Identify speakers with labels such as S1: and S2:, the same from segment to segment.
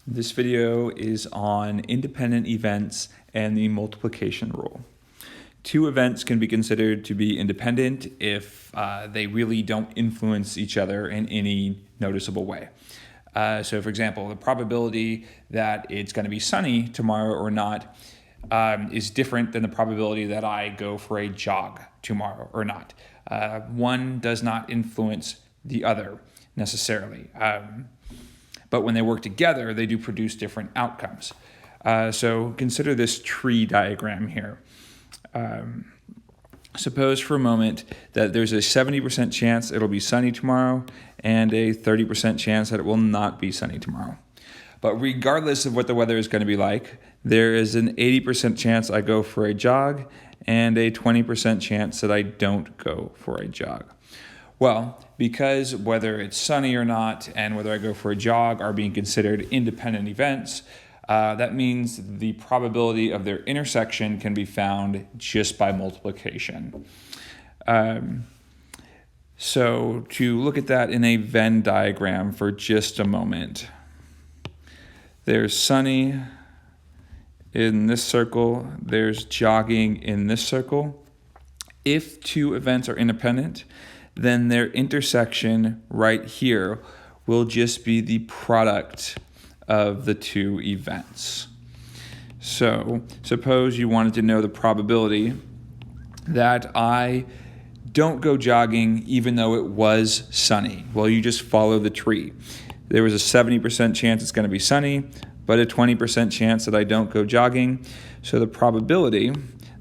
S1: This video is on independent events and the multiplication rule. Two events can be considered to be independent if they really don't influence each other in any noticeable way. So for example, the probability that it's going to be sunny tomorrow or not is different than the probability that I go for a jog tomorrow or not. One does not influence the other necessarily. But when they work together, they do produce different outcomes. So consider this tree diagram here. Suppose for a moment that there's a 70% chance it'll be sunny tomorrow and a 30% chance that it will not be sunny tomorrow. But regardless of what the weather is going to be like, there is an 80% chance I go for a jog and a 20% chance that I don't go for a jog. Well, because whether it's sunny or not and whether I go for a jog are being considered independent events, that means the probability of their intersection can be found just by multiplication. So to look at that in a Venn diagram for just a moment, there's sunny in this circle, there's jogging in this circle. If two events are independent, then their intersection right here will just be the product of the two events. So suppose you wanted to know the probability that I don't go jogging even though it was sunny. Well, you just follow the tree. There was a 70% chance it's going to be sunny, but a 20% chance that I don't go jogging. So the probability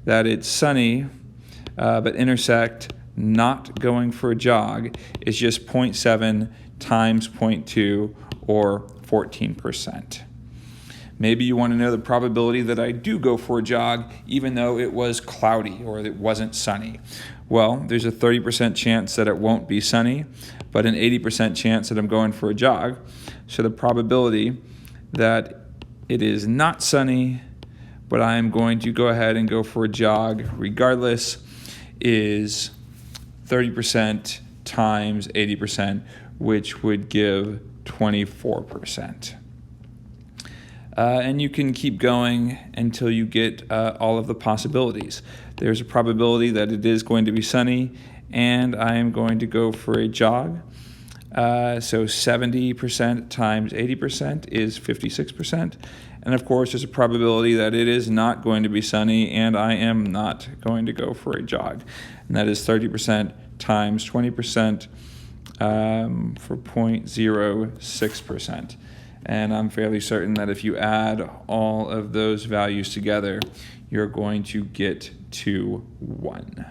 S1: that it's sunny but intersect not going for a jog is just 0.7 times 0.2 or 14%. Maybe you want to know the probability that I do go for a jog even though it was cloudy or it wasn't sunny. Well, there's a 30% chance that it won't be sunny, but an 80% chance that I'm going for a jog. So the probability that it is not sunny, but I'm going to go ahead and go for a jog regardless is 30% times 80%, which would give 24%. And you can keep going until you get all of the possibilities. There's a probability that it is going to be sunny, and I am going to go for a jog. So 70% times 80% is 56%. And of course, there's a probability that it is not going to be sunny, and I am not going to go for a jog. And that is 30% times 20% for 0.06%. And I'm fairly certain that if you add all of those values together, you're going to get to 1.